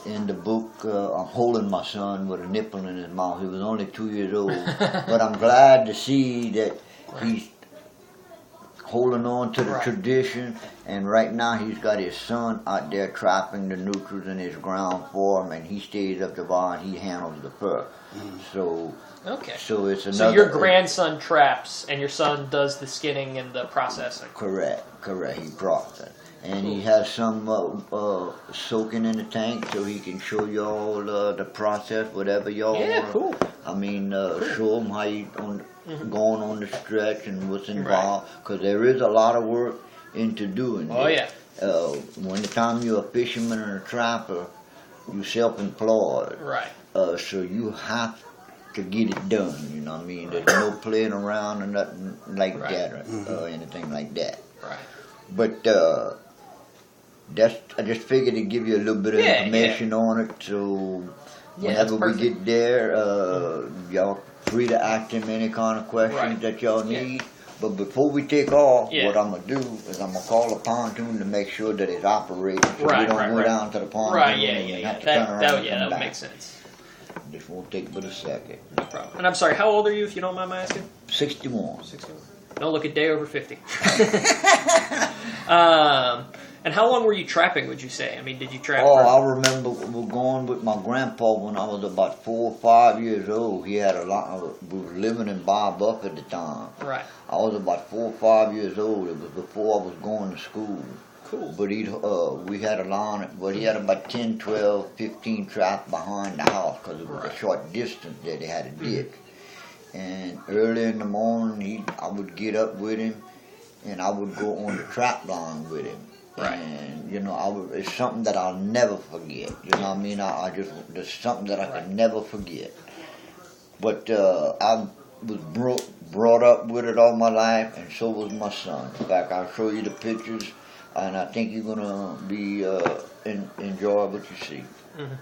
in the book, I'm holding my son with a nipple in his mouth. He was only 2 years old, but I'm glad to see that he's holding on to the tradition. And right now he's got his son out there trapping the nutrients in his ground for him, and he stays up the bar and he handles the fur. So it's another. So your grandson traps, and your son does the skinning and the processing. Correct. He processes. And he has some soaking in the tank so he can show you all the process, whatever y'all want. Yeah, cool. I mean, show them how you going on the stretch and what's involved. Because there is a lot of work into doing this. Oh, yeah. When the time you're a fisherman and a trapper, you're self-employed. Right. So you have to get it done, you know what I mean? There's no playing around or nothing like that or anything like that. Right. But I just figured to give you a little bit of information on it, so whenever we get there, y'all free to ask him any kind of questions that y'all need. But before we take off, what I'm going to do is I'm going to call a pontoon to make sure that it's operating, so we don't go down to the pontoon and have to turn around and come that would back. make sense. This won't take but a second. No problem. And I'm sorry, how old are you, if you don't mind my asking? 61. 61. Don't look a day over 50. And how long were you trapping, would you say? I mean, did you trap? I remember going with my grandpa when I was about 4 or 5 years old. He had we were living in Bob Up at the time. Right. I was about 4 or 5 years old. It was before I was going to school. Cool. But we had a line, but he had about 10, 12, 15 traps behind the house because it was a short distance that they had a ditch. And early in the morning, I would get up with him, and I would go on the trap line with him. Right. And, it's something that I'll never forget. You know what I mean? It's something that I can never forget. But I was brought up with it all my life, and so was my son. In fact, I'll show you the pictures, and I think you're going to be enjoy what you see. Mm-hmm.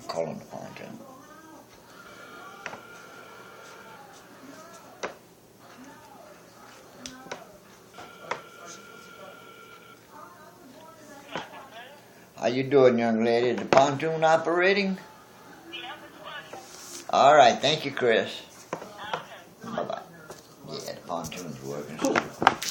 Calling the pontoon. How you doing, young lady? Is the pontoon operating? All right, thank you, Chris. Bye-bye. Yeah, the pontoon's working.